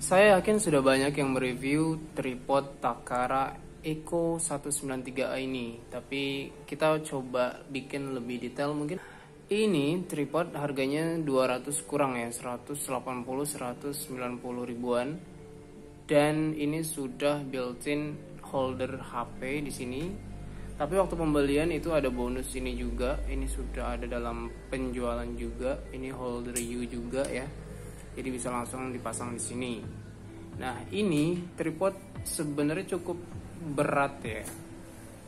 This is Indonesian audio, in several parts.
Saya yakin sudah banyak yang mereview tripod Takara Eco 193A ini, tapi kita coba bikin lebih detail mungkin. Ini tripod harganya 200 kurang ya, 180-190 ribuan. Dan ini sudah built-in holder HP di sini. Tapi waktu pembelian itu ada bonus ini juga. Ini sudah ada dalam penjualan juga. Ini holder U juga ya. Jadi bisa langsung dipasang di sini. Nah, ini tripod sebenarnya cukup berat ya.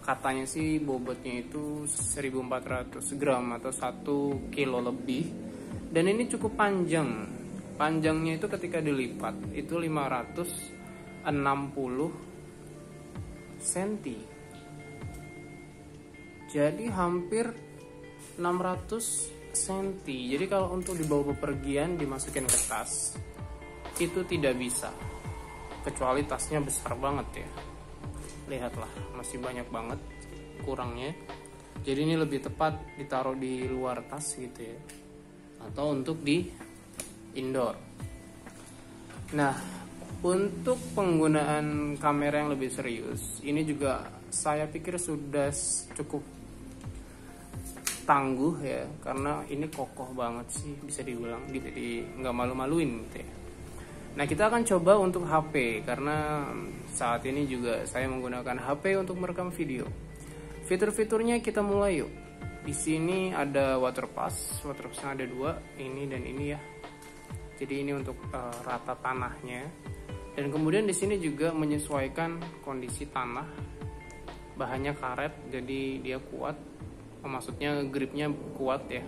Katanya sih bobotnya itu 1400 gram atau 1 kilo lebih. Dan ini cukup panjang. Panjangnya itu ketika dilipat itu 560 cm. Jadi hampir 600 cm. Jadi kalau untuk dibawa bepergian dimasukin ke tas itu tidak bisa. Kecuali tasnya besar banget ya. Lihatlah, masih banyak banget kurangnya. Jadi ini lebih tepat ditaruh di luar tas gitu ya. Atau untuk di indoor. Nah, untuk penggunaan kamera yang lebih serius, ini juga saya pikir sudah cukup tangguh ya, karena ini kokoh banget sih, bisa dibilang nggak malu-maluin gitu ya. Nah, kita akan coba untuk HP karena saat ini juga saya menggunakan HP untuk merekam video. Fitur-fiturnya kita mulai yuk. Di sini ada waterpass ada dua, ini dan ini ya. Jadi ini untuk rata tanahnya. Dan kemudian di sini juga menyesuaikan kondisi tanah. Bahannya karet, jadi dia kuat. Maksudnya gripnya kuat ya.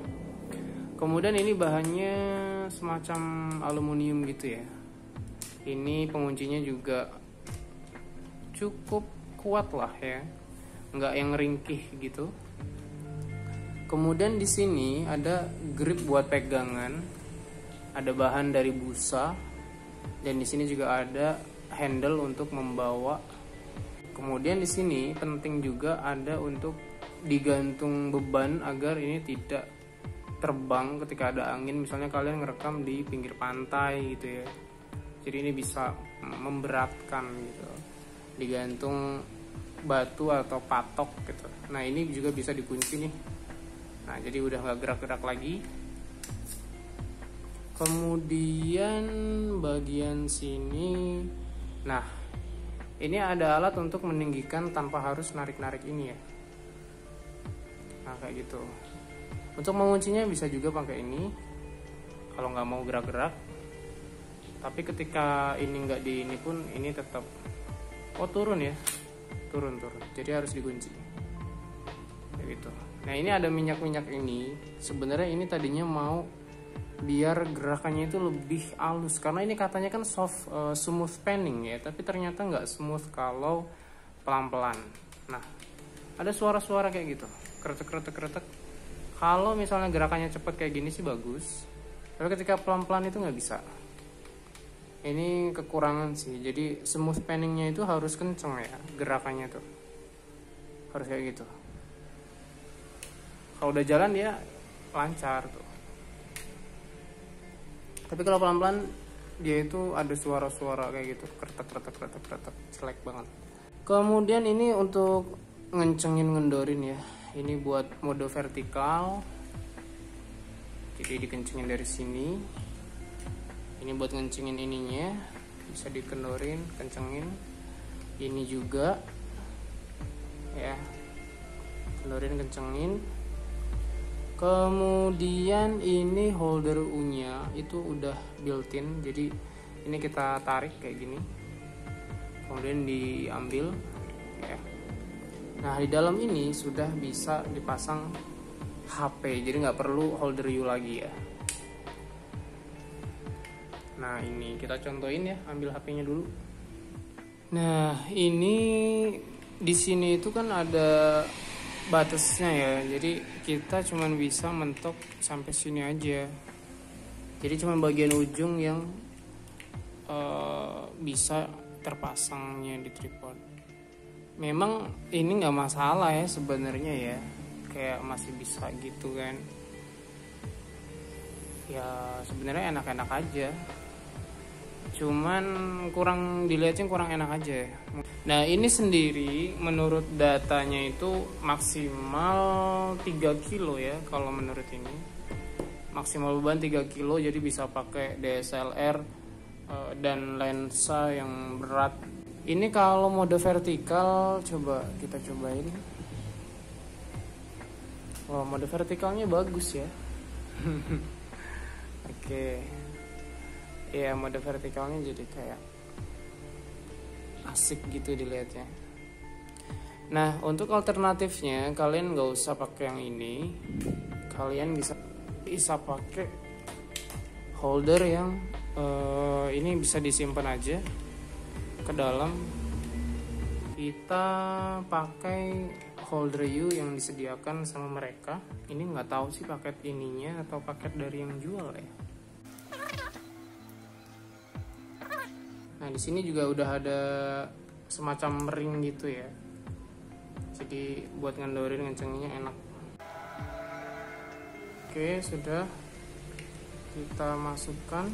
Kemudian ini bahannya semacam aluminium gitu ya. Ini penguncinya juga cukup kuat lah ya, nggak yang ringkih gitu. Kemudian di sini ada grip buat pegangan, ada bahan dari busa, dan di sini juga ada handle untuk membawa. Kemudian di sini penting juga ada untuk digantung beban agar ini tidak terbang ketika ada angin. Misalnya kalian ngerekam di pinggir pantai gitu ya. Jadi ini bisa memberatkan gitu. Digantung batu atau patok gitu. Nah, ini juga bisa dikunci nih. Nah, jadi udah nggak gerak-gerak lagi. Kemudian bagian sini, nah ini ada alat untuk meninggikan tanpa harus narik-narik ini ya. Nah, kayak gitu. Untuk menguncinya bisa juga pakai ini kalau nggak mau gerak-gerak. Tapi ketika ini nggak di ini pun ini tetap turun ya, turun. Jadi harus dikunci. Kayak gitu. Nah, ini ada minyak ini. Sebenarnya ini tadinya mau biar gerakannya itu lebih halus karena ini katanya kan smooth panning ya. Tapi ternyata nggak smooth kalau pelan-pelan. Nah, ada suara-suara kayak gitu, kretek. Kalau misalnya gerakannya cepet kayak gini sih bagus. Tapi ketika pelan-pelan itu nggak bisa. Ini kekurangan sih. Jadi smooth panningnya itu harus kenceng ya, gerakannya tuh harus kayak gitu. Kalau udah jalan dia lancar tuh. Tapi kalau pelan-pelan dia itu ada suara-suara kayak gitu, kretek, jelek banget. Kemudian ini untuk ngendorin ya. Ini buat mode vertikal. Jadi dikencengin dari sini. Ini buat ngencengin ininya, bisa dikendorin, kencengin. Ini juga ya, kendorin, kencengin. Kemudian ini holder U-nya itu udah built-in, jadi ini kita tarik kayak gini, kemudian diambil ya. Nah, di dalam ini sudah bisa dipasang HP, jadi nggak perlu holder U lagi ya. Nah, ini kita contohin ya, ambil HP-nya dulu. Nah, ini di sini itu kan ada batasnya ya. Jadi kita cuman bisa mentok sampai sini aja. Jadi cuman bagian ujung yang bisa terpasangnya di tripod. Memang ini nggak masalah ya sebenarnya ya. Kayak masih bisa gitu kan. Ya sebenarnya enak-enak aja. cuman kurang dilihatnya kurang enak aja ya. Nah ini sendiri menurut datanya itu maksimal 3 kilo ya, kalau menurut ini maksimal beban 3 kilo, jadi bisa pakai DSLR dan lensa yang berat. Ini kalau mode vertikal, coba kita cobain. Wah, mode vertikalnya bagus ya. Oke. Ya, mode vertikalnya jadi kayak asik gitu dilihatnya. Nah, untuk alternatifnya kalian nggak usah pakai yang ini. Kalian bisa pakai holder yang ini bisa disimpan aja ke dalam. Kita pakai holder U yang disediakan sama mereka. Ini nggak tahu sih paket ininya atau paket dari yang jual ya. Nah di sini juga udah ada semacam ring gitu ya, jadi buat ngendorin ngencenginnya enak. Oke, sudah kita masukkan.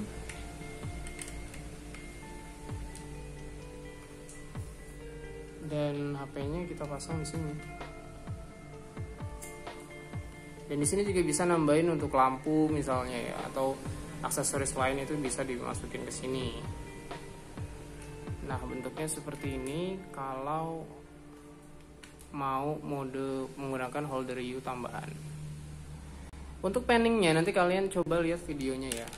Dan HP-nya kita pasang di sini. Dan di sini juga bisa nambahin untuk lampu misalnya ya, atau aksesoris lain itu bisa dimasukin ke sini. Nah bentuknya seperti ini kalau mau mode menggunakan holder U tambahan. Untuk panningnya nanti kalian coba lihat videonya ya.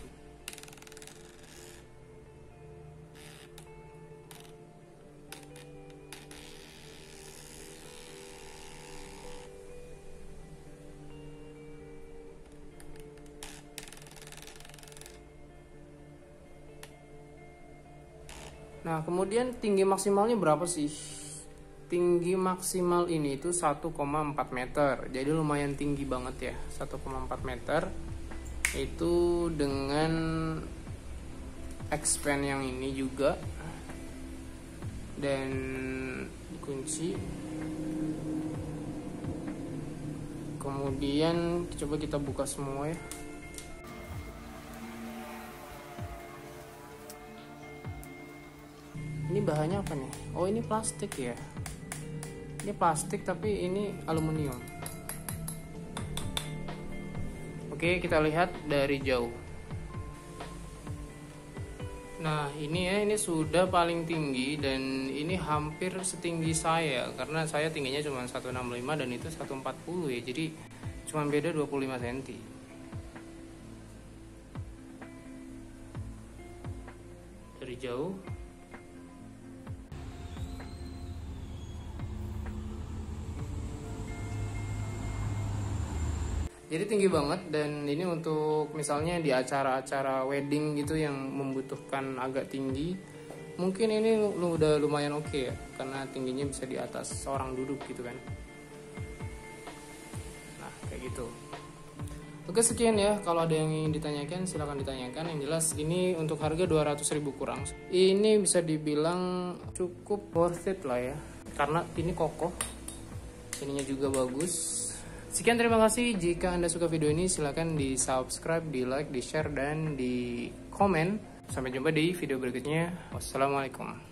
Nah kemudian tinggi maksimalnya berapa sih? Tinggi maksimal ini itu 1,4 meter. Jadi lumayan tinggi banget ya, 1,4 meter. Itu dengan expand yang ini juga. Dan kunci. Kemudian coba kita buka semua ya. Ini bahannya apa nih? Oh ini plastik ya. Ini plastik tapi ini aluminium. Oke, kita lihat dari jauh. Nah ini ya, ini sudah paling tinggi dan ini hampir setinggi saya, karena saya tingginya cuma 165 dan itu 140 ya, jadi cuma beda 25 cm. Dari jauh. Jadi tinggi banget, dan ini untuk misalnya di acara-acara wedding gitu yang membutuhkan agak tinggi, mungkin ini udah lumayan oke ya, karena tingginya bisa di atas seorang duduk gitu kan. Nah kayak gitu. Oke sekian ya, kalau ada yang ingin ditanyakan silahkan ditanyakan. Yang jelas ini untuk harga 200.000 kurang. Ini bisa dibilang cukup worth it lah ya, karena ini kokoh, ininya juga bagus. Sekian, terima kasih. Jika Anda suka video ini silahkan di subscribe, di like, di share, dan di komen. Sampai jumpa di video berikutnya. Wassalamualaikum.